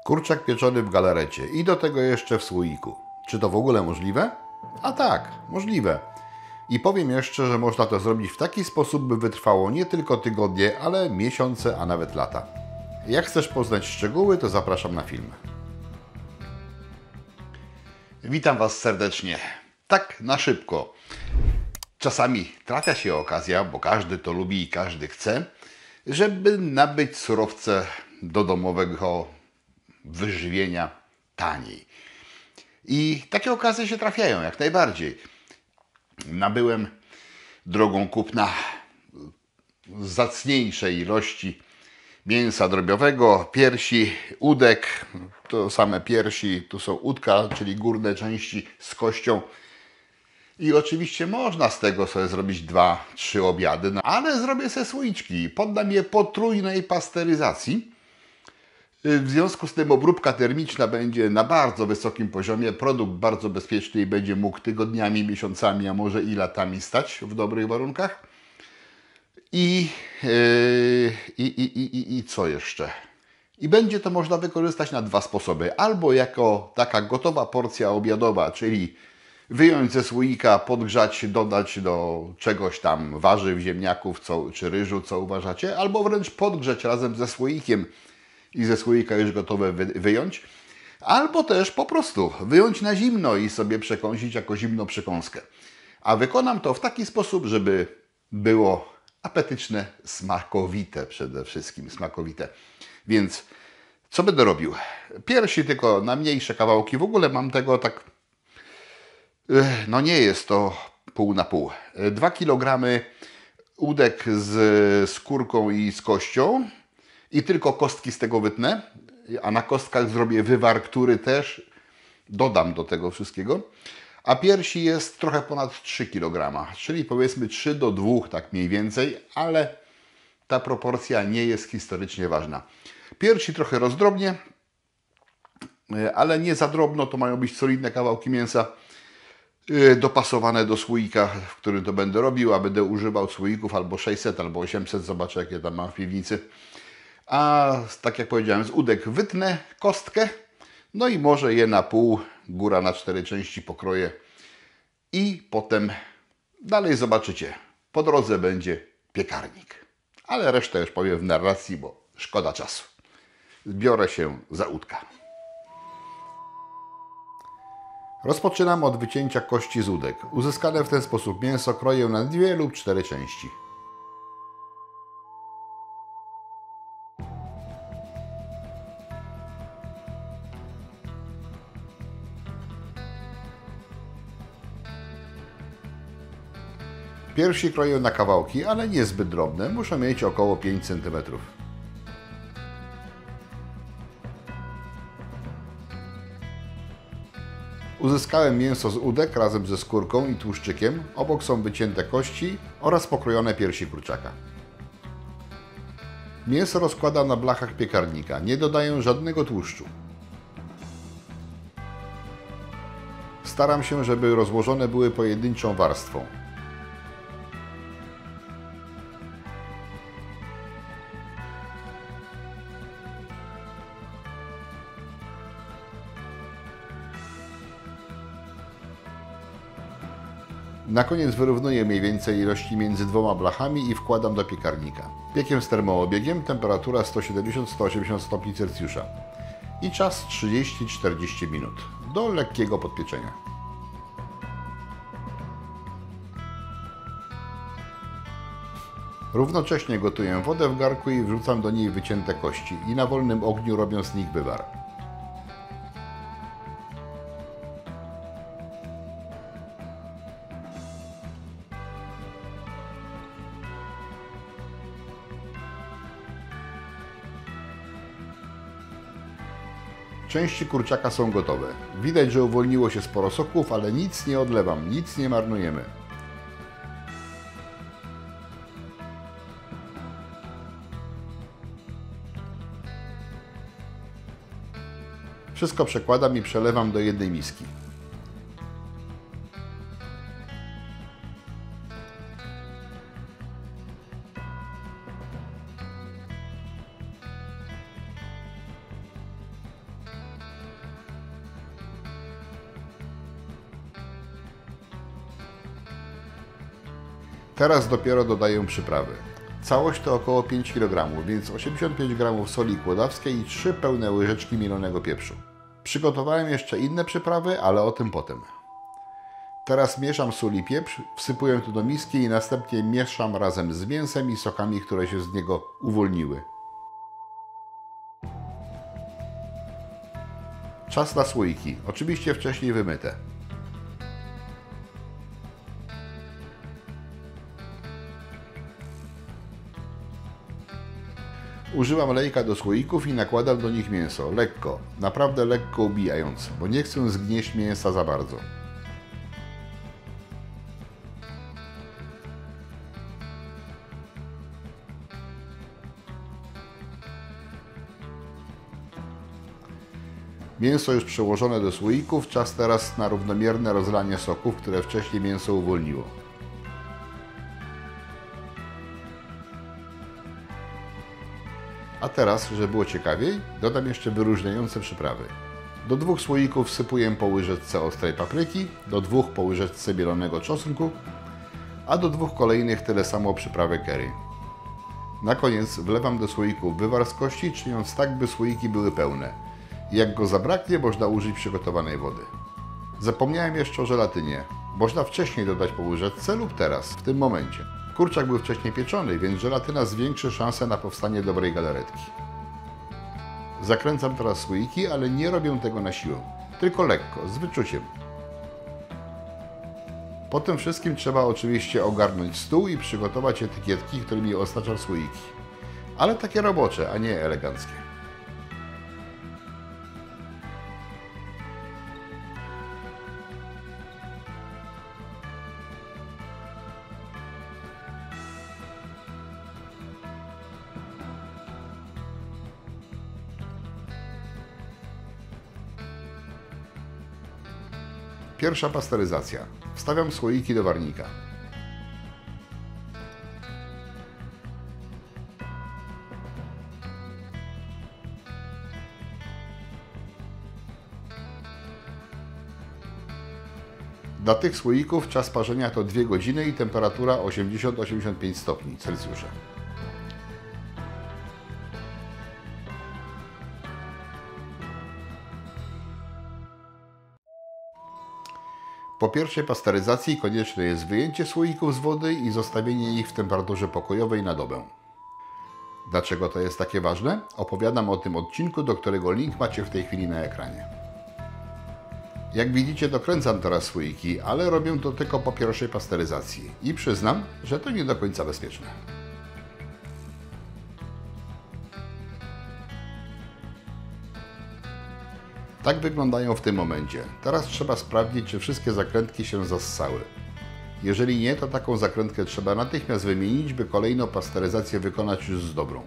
Kurczak pieczony w galarecie i do tego jeszcze w słoiku. Czy to w ogóle możliwe? A tak, możliwe. I powiem jeszcze, że można to zrobić w taki sposób, by wytrwało nie tylko tygodnie, ale miesiące, a nawet lata. Jak chcesz poznać szczegóły, to zapraszam na film. Witam Was serdecznie. Tak na szybko. Czasami trafia się okazja, bo każdy to lubi i każdy chce, żeby nabyć surowce do domowego wyżywienia taniej. I takie okazje się trafiają jak najbardziej. Nabyłem drogą kupna zacniejszej ilości mięsa drobiowego, piersi, udek, to same piersi, tu są udka, czyli górne części z kością. I oczywiście można z tego sobie zrobić 2-3 obiady, no, ale zrobię sobie słoiczki. Poddam je potrójnej pasteryzacji. W związku z tym obróbka termiczna będzie na bardzo wysokim poziomie. Produkt bardzo bezpieczny i będzie mógł tygodniami, miesiącami, a może i latami stać w dobrych warunkach. I co jeszcze? I będzie to można wykorzystać na 2 sposoby. Albo jako taka gotowa porcja obiadowa, czyli wyjąć ze słoika, podgrzać, dodać do czegoś tam warzyw, ziemniaków czy ryżu, co uważacie. Albo wręcz podgrzać razem ze słoikiem i ze słoika już gotowe wyjąć. Albo też po prostu wyjąć na zimno i sobie przekąsić jako zimną przekąskę. A wykonam to w taki sposób, żeby było apetyczne, smakowite przede wszystkim, smakowite. Więc co będę robił? Piersi tylko na mniejsze kawałki. W ogóle mam tego tak, no nie jest to pół na pół. 2 kg udek z skórką i z kością i tylko kostki z tego wytnę, a na kostkach zrobię wywar, który też dodam do tego wszystkiego. A piersi jest trochę ponad 3 kg, czyli powiedzmy 3 do 2, tak mniej więcej, ale ta proporcja nie jest historycznie ważna. Piersi trochę rozdrobnię, ale nie za drobno, to mają być solidne kawałki mięsa, dopasowane do słoika, w którym to będę robił, a będę używał słoików albo 600, albo 800, zobaczę jakie tam mam w piwnicy. A tak jak powiedziałem, z udek wytnę kostkę, no i może je na pół, góra na 4 części pokroję i potem dalej zobaczycie. Po drodze będzie piekarnik. Ale resztę już powiem w narracji, bo szkoda czasu. Biorę się za udka. Rozpoczynam od wycięcia kości z udek. Uzyskane w ten sposób mięso kroję na 2 lub 4 części. Piersi kroję na kawałki, ale nie zbyt drobne. Muszą mieć około 5 cm. Uzyskałem mięso z udek razem ze skórką i tłuszczykiem. Obok są wycięte kości oraz pokrojone piersi kurczaka. Mięso rozkładam na blachach piekarnika. Nie dodaję żadnego tłuszczu. Staram się, żeby rozłożone były pojedynczą warstwą. Na koniec wyrównuję mniej więcej ilości między 2 blachami i wkładam do piekarnika. Piekiem z termoobiegiem, temperatura 170-180 stopni Celsjusza i czas 30-40 minut do lekkiego podpieczenia. Równocześnie gotuję wodę w garnku i wrzucam do niej wycięte kości i na wolnym ogniu robię z nich wywar. Części kurczaka są gotowe. Widać, że uwolniło się sporo soków, ale nic nie odlewam, nic nie marnujemy. Wszystko przekładam i przelewam do jednej miski. Teraz dopiero dodaję przyprawy. Całość to około 5 kg, więc 85 g soli kłodawskiej i 3 pełne łyżeczki mielonego pieprzu. Przygotowałem jeszcze inne przyprawy, ale o tym potem. Teraz mieszam sól i pieprz, wsypuję to do miski i następnie mieszam razem z mięsem i sokami, które się z niego uwolniły. Czas na słoiki, oczywiście wcześniej wymyte. Używam lejka do słoików i nakładam do nich mięso, lekko, naprawdę lekko ubijając, bo nie chcę zgnieść mięsa za bardzo. Mięso już przełożone do słoików, czas teraz na równomierne rozlanie soków, które wcześniej mięso uwolniło. A teraz, żeby było ciekawiej, dodam jeszcze wyróżniające przyprawy. Do 2 słoików wsypuję po łyżeczce ostrej papryki, do 2 po łyżeczce mielonego czosnku, a do 2 kolejnych tyle samo przyprawy curry. Na koniec wlewam do słoików wywar z kości, czyniąc tak, by słoiki były pełne. Jak go zabraknie, można użyć przygotowanej wody. Zapomniałem jeszcze o żelatynie. Można wcześniej dodać po łyżeczce lub teraz, w tym momencie. Kurczak był wcześniej pieczony, więc żelatyna zwiększy szansę na powstanie dobrej galaretki. Zakręcam teraz słoiki, ale nie robię tego na siłę, tylko lekko, z wyczuciem. Po tym wszystkim trzeba oczywiście ogarnąć stół i przygotować etykietki, którymi oznaczam słoiki. Ale takie robocze, a nie eleganckie. Pierwsza pasteryzacja. Wstawiam słoiki do warnika. Dla tych słoików czas parzenia to 2 godziny i temperatura 80-85 stopni Celsjusza. Po pierwszej pasteryzacji konieczne jest wyjęcie słoików z wody i zostawienie ich w temperaturze pokojowej na dobę. Dlaczego to jest takie ważne? Opowiadam o tym odcinku, do którego link macie w tej chwili na ekranie. Jak widzicie, dokręcam teraz słoiki, ale robię to tylko po pierwszej pasteryzacji i przyznam, że to nie do końca bezpieczne. Tak wyglądają w tym momencie. Teraz trzeba sprawdzić, czy wszystkie zakrętki się zassały. Jeżeli nie, to taką zakrętkę trzeba natychmiast wymienić, by kolejną pasteryzację wykonać już z dobrą.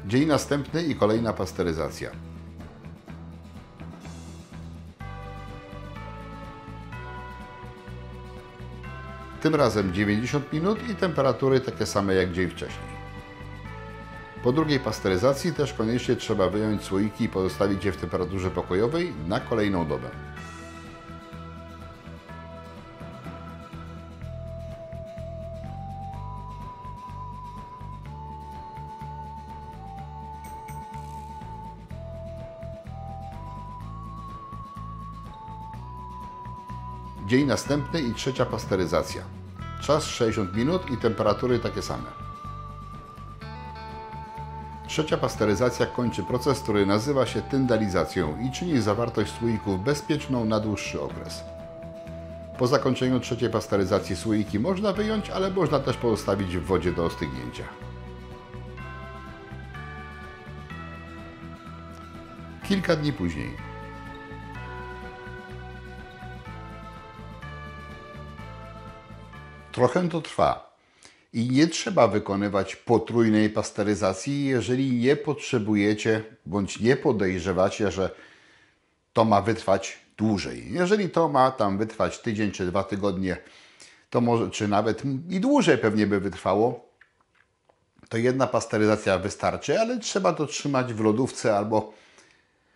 Dzień następny i kolejna pasteryzacja. Tym razem 90 minut i temperatury takie same jak dzień wcześniej. Po drugiej pasteryzacji też koniecznie trzeba wyjąć słoiki i pozostawić je w temperaturze pokojowej na kolejną dobę. Dzień następny i trzecia pasteryzacja. Czas 60 minut i temperatury takie same. Trzecia pasteryzacja kończy proces, który nazywa się tyndalizacją i czyni zawartość słoików bezpieczną na dłuższy okres. Po zakończeniu trzeciej pasteryzacji słoiki można wyjąć, ale można też pozostawić w wodzie do ostygnięcia. Kilka dni później. Trochę to trwa. I nie trzeba wykonywać potrójnej pasteryzacji, jeżeli nie potrzebujecie bądź nie podejrzewacie, że to ma wytrwać dłużej. Jeżeli to ma tam wytrwać tydzień czy 2 tygodnie, to może, czy nawet i dłużej pewnie by wytrwało, to jedna pasteryzacja wystarczy, ale trzeba to trzymać w lodówce albo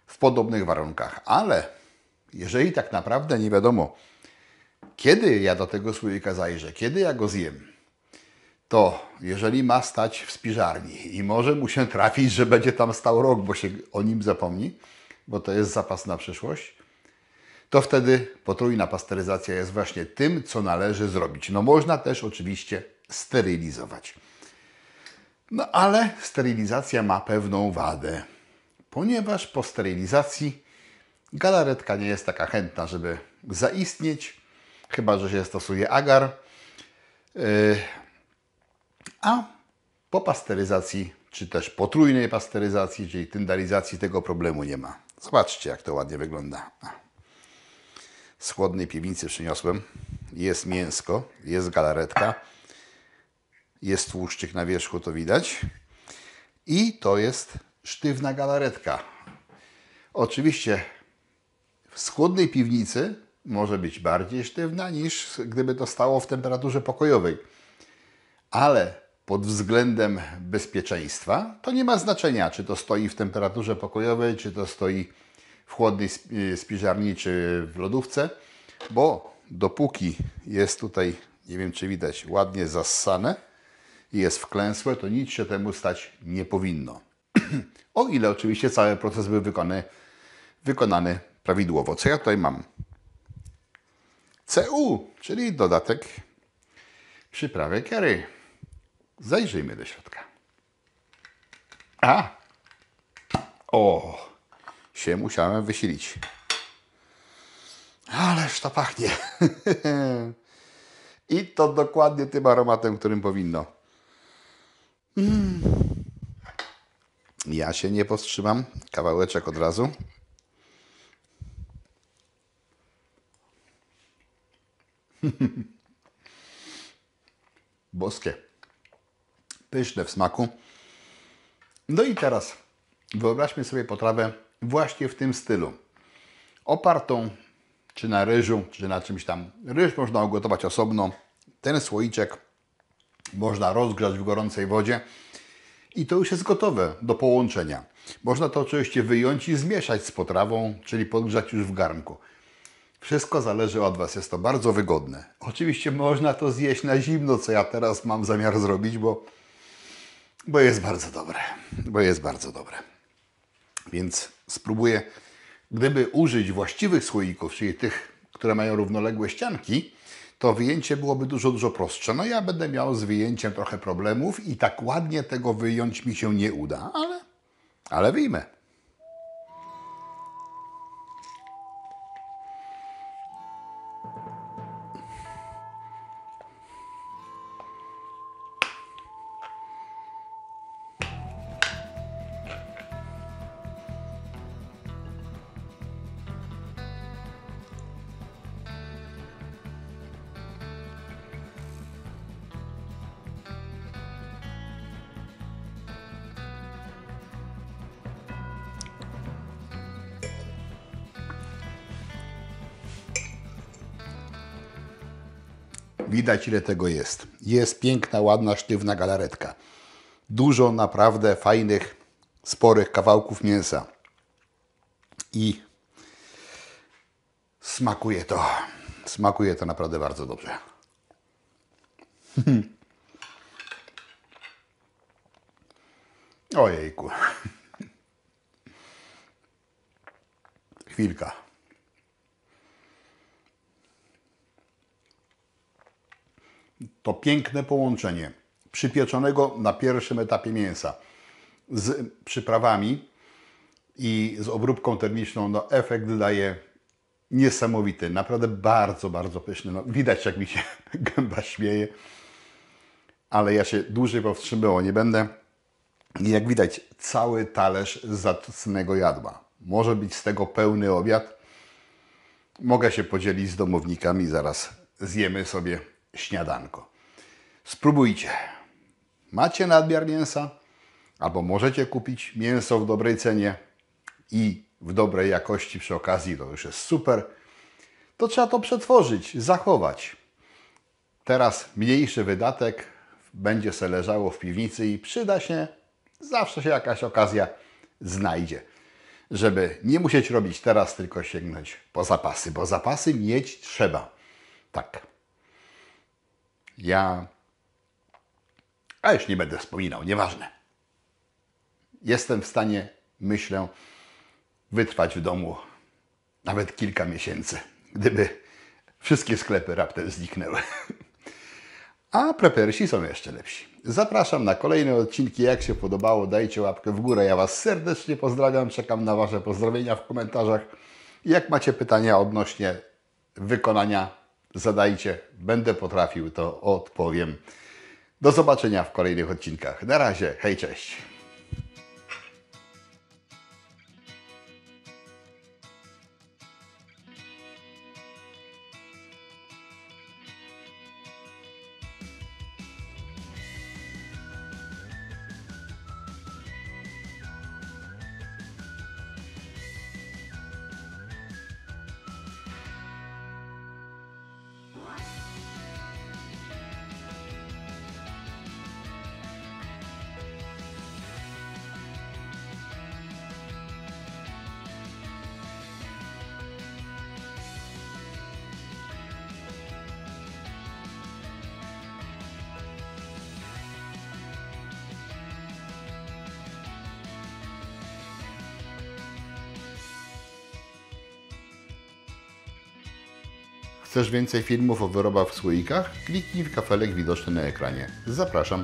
w podobnych warunkach. Ale jeżeli tak naprawdę nie wiadomo, kiedy ja do tego słoika zajrzę, kiedy ja go zjem, to jeżeli ma stać w spiżarni i może mu się trafić, że będzie tam stał rok, bo się o nim zapomni, bo to jest zapas na przyszłość, to wtedy potrójna pasteryzacja jest właśnie tym, co należy zrobić. No można też oczywiście sterylizować. No ale sterylizacja ma pewną wadę, ponieważ po sterylizacji galaretka nie jest taka chętna, żeby zaistnieć, chyba że się stosuje agar. A po pasteryzacji, czy też potrójnej pasteryzacji, czyli tyndaryzacji, tego problemu nie ma. Zobaczcie, jak to ładnie wygląda. Z chłodnej piwnicy przyniosłem. Jest mięsko, jest galaretka, jest tłuszczyk na wierzchu, to widać. I to jest sztywna galaretka. Oczywiście z chłodnej piwnicy może być bardziej sztywna niż gdyby to stało w temperaturze pokojowej. Ale pod względem bezpieczeństwa to nie ma znaczenia, czy to stoi w temperaturze pokojowej, czy to stoi w chłodnej spiżarni, czy w lodówce, bo dopóki jest tutaj, nie wiem czy widać, ładnie zassane i jest wklęsłe, to nic się temu stać nie powinno. O ile oczywiście cały proces był wykonany prawidłowo. Co ja tutaj mam? CU, czyli dodatek przyprawy curry. Zajrzyjmy do środka. Się musiałem wysilić. Ależ to pachnie. I to dokładnie tym aromatem, którym powinno. Ja się nie powstrzymam. Kawałeczek od razu. Boskie. Pyszne w smaku. No i teraz wyobraźmy sobie potrawę właśnie w tym stylu. Opartą czy na ryżu, czy na czymś tam. Ryż można ugotować osobno. Ten słoiczek można rozgrzać w gorącej wodzie i to już jest gotowe do połączenia. Można to oczywiście wyjąć i zmieszać z potrawą, czyli podgrzać już w garnku. Wszystko zależy od Was, jest to bardzo wygodne. Oczywiście można to zjeść na zimno, co ja teraz mam zamiar zrobić, bo jest bardzo dobre. Więc spróbuję, gdyby użyć właściwych słoików, czyli tych, które mają równoległe ścianki, to wyjęcie byłoby dużo prostsze. No ja będę miał z wyjęciem trochę problemów i tak ładnie tego wyjąć mi się nie uda, ale wyjmę. Widać, ile tego jest. Jest piękna, ładna, sztywna galaretka. Dużo naprawdę fajnych, sporych kawałków mięsa. I smakuje to. Smakuje to naprawdę bardzo dobrze. Ojejku. Chwilka. To piękne połączenie przypieczonego na pierwszym etapie mięsa z przyprawami i z obróbką termiczną, no efekt daje niesamowity, naprawdę bardzo pyszny. No, widać, jak mi się gęba śmieje, ale ja się dłużej powstrzymywał nie będę. I jak widać, cały talerz zacnego jadła. Może być z tego pełny obiad. Mogę się podzielić z domownikami, zaraz zjemy sobie śniadanko. Spróbujcie. Macie nadmiar mięsa, albo możecie kupić mięso w dobrej cenie i w dobrej jakości przy okazji, to już jest super. To trzeba to przetworzyć, zachować. Teraz mniejszy wydatek będzie se leżało w piwnicy i przyda się, zawsze się jakaś okazja znajdzie. Żeby nie musieć robić teraz, tylko sięgnąć po zapasy, bo zapasy mieć trzeba. Tak. A już nie będę wspominał, nieważne. Jestem w stanie, myślę, wytrwać w domu nawet kilka miesięcy, gdyby wszystkie sklepy raptem zniknęły. A prepersi są jeszcze lepsi. Zapraszam na kolejne odcinki. Jak się podobało, dajcie łapkę w górę. Ja Was serdecznie pozdrawiam. Czekam na Wasze pozdrowienia w komentarzach. Jak macie pytania odnośnie wykonania, zadajcie. Będę potrafił, to odpowiem. Do zobaczenia w kolejnych odcinkach. Na razie. Hej, cześć. Chcesz więcej filmów o wyrobach w słoikach? Kliknij w kafelek widoczny na ekranie. Zapraszam.